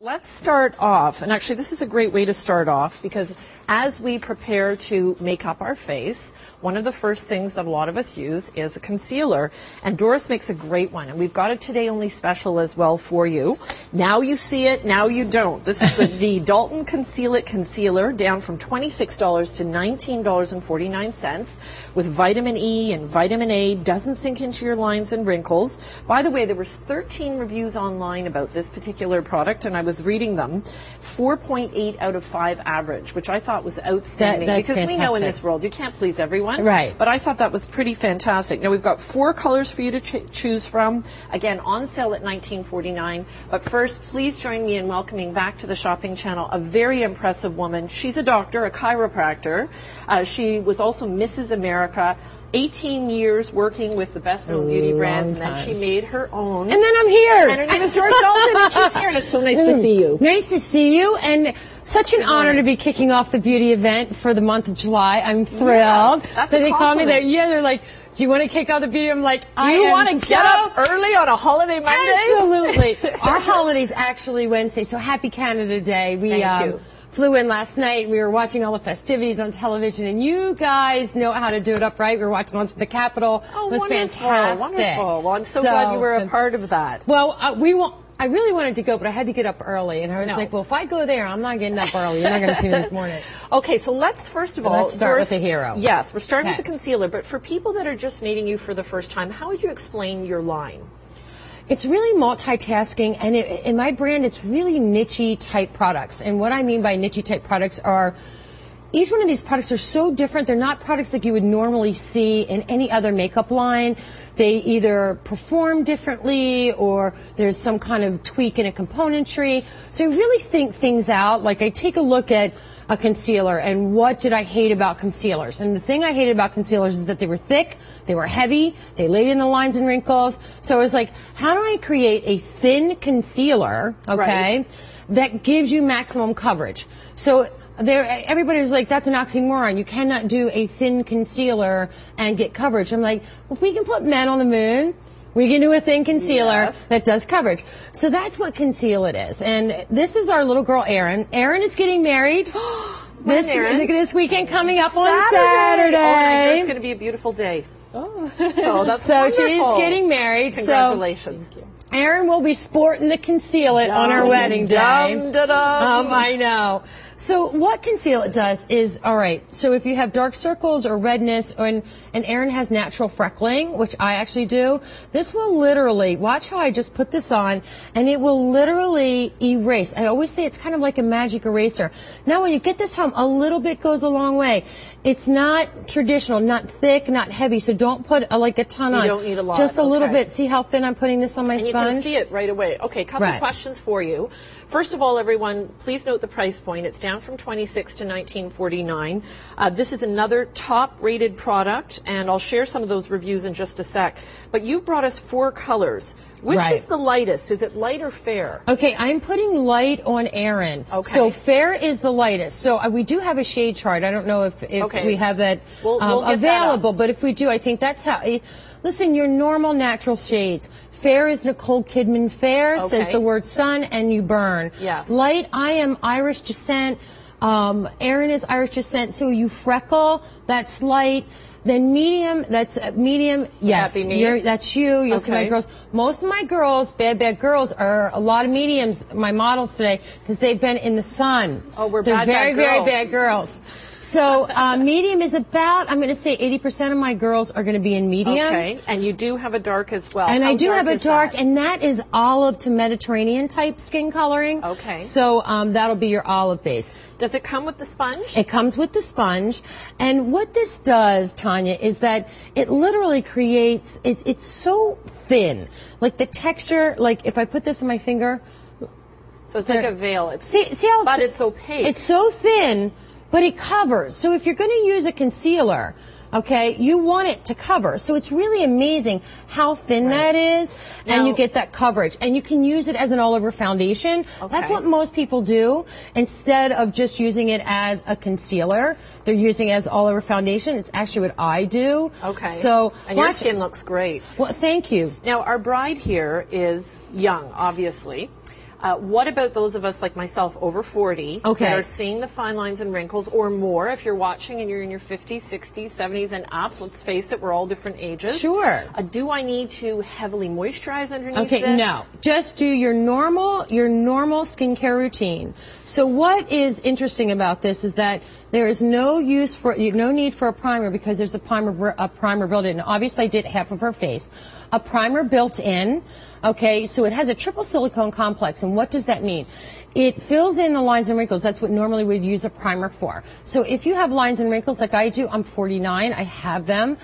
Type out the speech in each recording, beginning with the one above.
Let's start off, and actually this is a great way to start off because as we prepare to make up our face, one of the first things that a lot of us use is a concealer, and Doris makes a great one, and we've got it today only special as well for you. Now you see it, now you don't. This is the Dalton Conceal-it Concealer, down from $26 to $19.49 with vitamin E and vitamin A, doesn't sink into your lines and wrinkles. By the way, there was 13 reviews online about this particular product, and I was reading them. 4.8 out of 5 average, which I thought was outstanding because fantastic. We know in this world you can't please everyone. Right. But I thought that was pretty fantastic. Now we've got 4 colors for you to choose from. Again, on sale at $19.49. But first, please join me in welcoming back to the shopping channel a very impressive woman. She's a doctor, a chiropractor. She was also Mrs. America. 18 years working with the best known beauty brands, and then she made her own. And then I'm here. And her name is Doris Dalton, and she's here, and it's so nice to see you. Nice to see you, and such an honor to be kicking off the beauty event for the month of July. I'm thrilled. Yes, that's so a they call me compliment. they're like, do you want to kick off the beauty? I'm like, do you want to get up early on a holiday Monday? Absolutely. Our holiday's actually Wednesday, so happy Canada Day. Thank you. Flew in last night. We were watching all the festivities on television, and you guys know how to do it up right. We were watching ones for the Capitol. Oh, it was wonderful, fantastic. wonderful. Well, I'm so glad you were a part of that. Well, I really wanted to go, but I had to get up early, and I was like, well, if I go there, I'm not getting up early. You're not going to see me this morning. Okay, so let's first of all... Let's start with the hero. Yes, we're starting with the concealer, but for people that are just meeting you for the first time, how would you explain your line? It's really multitasking, and in my brand, it's really niche-y type products. And what I mean by niche-y type products are, each one of these products are so different. They're not products like you would normally see in any other makeup line. They either perform differently or there's some kind of tweak in a componentry. So I really think things out. Like I take a look at a concealer and what did I hate about concealers. And the thing I hated about concealers is that they were thick, they were heavy, they laid in the lines and wrinkles. So I was like, how do I create a thin concealer, okay, that gives you maximum coverage? So everybody was like, that's an oxymoron. You cannot do a thin concealer and get coverage. I'm like, well, if we can put men on the moon, we can do a thin concealer that does coverage. So that's what Conceal It is. And this is our little girl, Erin. Erin is getting married. This weekend coming up on Saturday. Oh, it's going to be a beautiful day. Oh. So that's wonderful. She's getting married. Congratulations. So Erin will be sporting the Conceal It on her wedding day. I know. So what Conceal It does is, all right, so if you have dark circles or redness, and Erin has natural freckling, which I actually do, this will literally, watch how I just put this on, and it will literally erase. I always say it's kind of like a magic eraser. Now when you get this home, a little bit goes a long way. It's not traditional, not thick, not heavy, so don't put like a ton on. You don't need a lot. Just a little bit. See how thin I'm putting this on my sponge? And you can see it right away. Okay, a couple of questions for you. First of all, everyone, please note the price point. It's down from $26 to $19.49. This is another top-rated product, and I'll share some of those reviews in just a sec. But you've brought us 4 colors. Which is the lightest? Is it light or fair? Okay, I'm putting light on Erin. Okay. So fair is the lightest. So we do have a shade chart. I don't know if we have that we'll available, but if we do, I think that's how... Listen, your normal natural shades. Fair is Nicole Kidman Fair, says the word sun, and you burn. Yes. Light, I am Irish descent. Erin is Irish descent, so you freckle, that's light. Then medium, that's medium, yes, that's you. You'll see my girls. Most of my girls, bad girls, are a lot of mediums, my models today, because they've been in the sun. Oh, they're very bad girls. So medium is about, I'm going to say 80% of my girls are going to be in medium. Okay, and you do have a dark as well. And I do have a dark, and that is olive to Mediterranean type skin coloring. Okay. So that'll be your olive base. Does it come with the sponge? It comes with the sponge. And what this does, Tanya, is that it literally creates, it's so thin. Like the texture, like if I put this on my finger. So it's like a veil. See how, but it's opaque. It's so thin. But it covers. So if you're going to use a concealer, okay, you want it to cover. So it's really amazing how thin that is, and you get that coverage. And you can use it as an all-over foundation. That's what most people do. Instead of just using it as a concealer, they're using it as all-over foundation. It's actually what I do. Okay. So and your skin looks great. Well, thank you. Now, our bride here is young, obviously. What about those of us like myself over 40 that are seeing the fine lines and wrinkles or more? If you're watching and you're in your 50s, 60s, 70s and up, let's face it, we're all different ages. Sure. Do I need to heavily moisturize underneath this? No. Just do your normal skincare routine. So what is interesting about this is that there is no need for a primer because there's a primer built in. Obviously, I did half of her face. A primer built in. Okay, so it has a triple silicone complex, and what does that mean? It fills in the lines and wrinkles. That's what normally we'd use a primer for. So if you have lines and wrinkles like I do, I'm 49, I have them,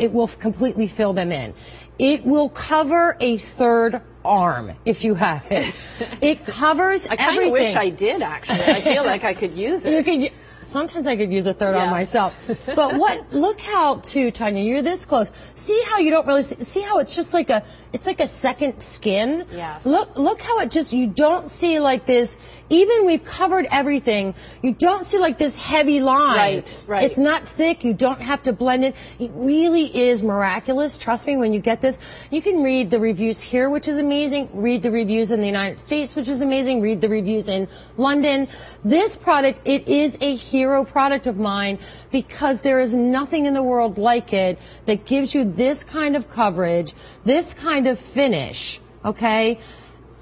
it will completely fill them in. It will cover a third arm if you have it. It covers everything. I kind of wish I did, actually. I feel like I could use it. Sometimes I could use a third on myself. But look how, Tanya, you're this close. See how you don't really see how it's just like it's like a second skin? Yes. Look how you don't see like this, even we've covered everything, you don't see like this heavy line. Right. It's not thick, you don't have to blend it. It really is miraculous. Trust me, when you get this, you can read the reviews here, which is amazing, read the reviews in the United States, which is amazing, read the reviews in London. This product, it is a hero product of mine because there is nothing in the world like it that gives you this kind of coverage, this kind of finish, okay?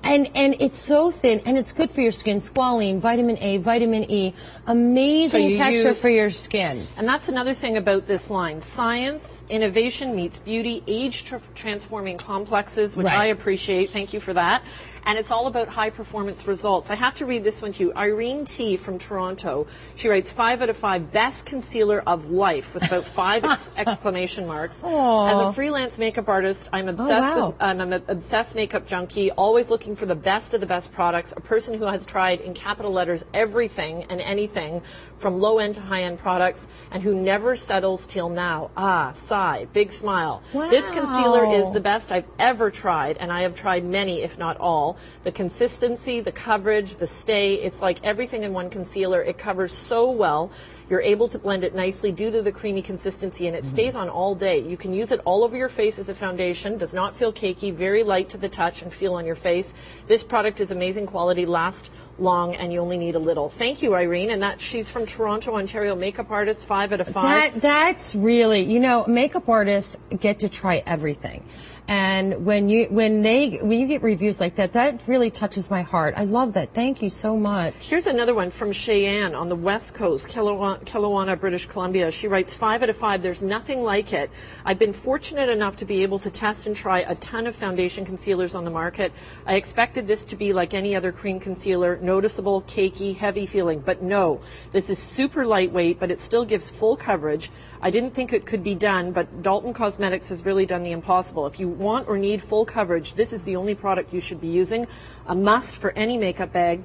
And it's so thin, and it's good for your skin. Squalene, vitamin A, vitamin E, amazing texture for your skin. And that's another thing about this line. Science, innovation meets beauty, age-transforming complexes, which I appreciate. Thank you for that. And it's all about high-performance results. I have to read this one to you. Irene T. from Toronto. She writes, 5 out of 5, best concealer of life, with about 5 exclamation marks. Aww. As a freelance makeup artist, I'm obsessed I'm an obsessed makeup junkie, always looking for the best of the best products, a person who has tried, in capital letters, everything and anything from low-end to high-end products, and who never settles till now. Ah, sigh, big smile. Wow. This concealer is the best I've ever tried, and I have tried many, if not all. The consistency, the coverage, the stay, it's like everything in one concealer. It covers so well. You're able to blend it nicely due to the creamy consistency, and it stays on all day. You can use it all over your face as a foundation. Does not feel cakey, very light to the touch and feel on your face. This product is amazing quality, lasts long, and you only need a little. Thank you, Irene. And she's from Toronto, Ontario, makeup artist, 5 out of 5. That's really, makeup artists get to try everything. And when you get reviews like that, that really touches my heart. I love that. Thank you so much. Here's another one from Cheyenne on the West Coast, Kelowna, British Columbia. She writes, 5 out of 5. There's nothing like it. I've been fortunate enough to be able to test and try a ton of foundation concealers on the market. I expected this to be like any other cream concealer, noticeable, cakey, heavy feeling, but no. This is super lightweight, but it still gives full coverage. I didn't think it could be done, but Dalton Cosmetics has really done the impossible. If you want or need full coverage, this is the only product you should be using. A must for any makeup bag.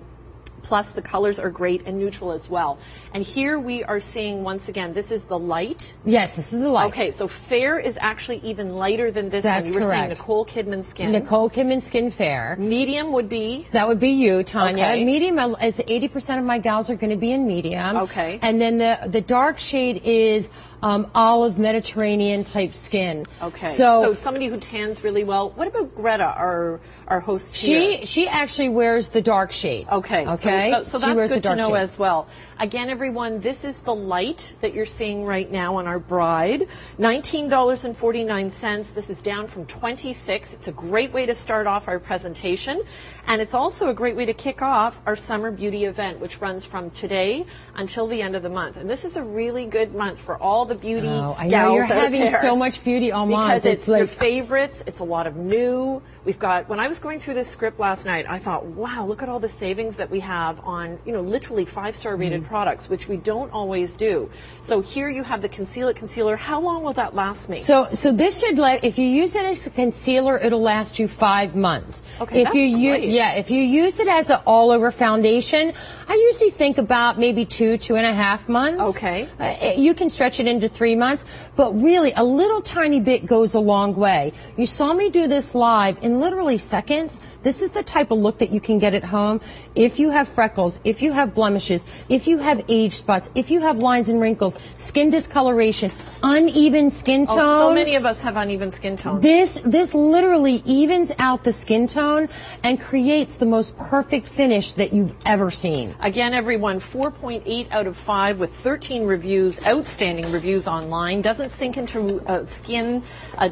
Plus, the colors are great and neutral as well. And here we are seeing, once again, this is the light. Yes, this is the light. Okay, so fair is actually even lighter than this That's one. You were correct. saying Nicole Kidman Skin. Nicole Kidman Skin Fair. Medium would be? That would be you, Tanya. Okay. Medium is 80% of my gals are going to be in medium. Okay. And then the dark shade is olive Mediterranean type skin. Okay. So somebody who tans really well. What about Greta, our host here? She actually wears the dark shade. Okay. Okay. So that's good to know as well. Again, everyone, this is the light that you're seeing right now on our bride. $19.49. This is down from $26. It's a great way to start off our presentation. And it's also a great way to kick off our summer beauty event, which runs from today until the end of the month. And this is a really good month for all the beauty I gals know you're out having there. so much beauty all month. Because it's your favorites. It's a lot of new. We've got, when I was going through this script last night, I thought, wow, look at all the savings that we have on, literally 5-star rated products, which we don't always do. So here you have the Conceal It Concealer. How long will that last me? So this should, if you use it as a concealer, it'll last you 5 months. Okay, that's great. Yeah, if you use it as an all-over foundation, I usually think about maybe 2.5 months. Okay. You can stretch it to 3 months, but really a little tiny bit goes a long way. You saw me do this live in literally seconds. This is the type of look that you can get at home if you have freckles, if you have blemishes, if you have age spots, if you have lines and wrinkles, skin discoloration, uneven skin tone. Oh, so many of us have uneven skin tone. This literally evens out the skin tone and creates the most perfect finish that you've ever seen. Again, everyone, 4.8 out of 5 with 13 reviews, outstanding reviews online. Doesn't sink into skin,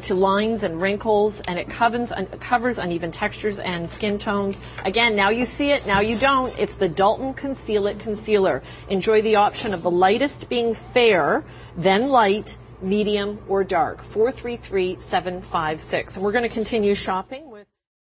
to lines and wrinkles, and it covers uneven textures and skin tones. Again, now you see it, now you don't. It's the Dalton Conceal It Concealer. Enjoy the option of the lightest being fair, then light, medium, or dark. 433-756. And we're going to continue shopping.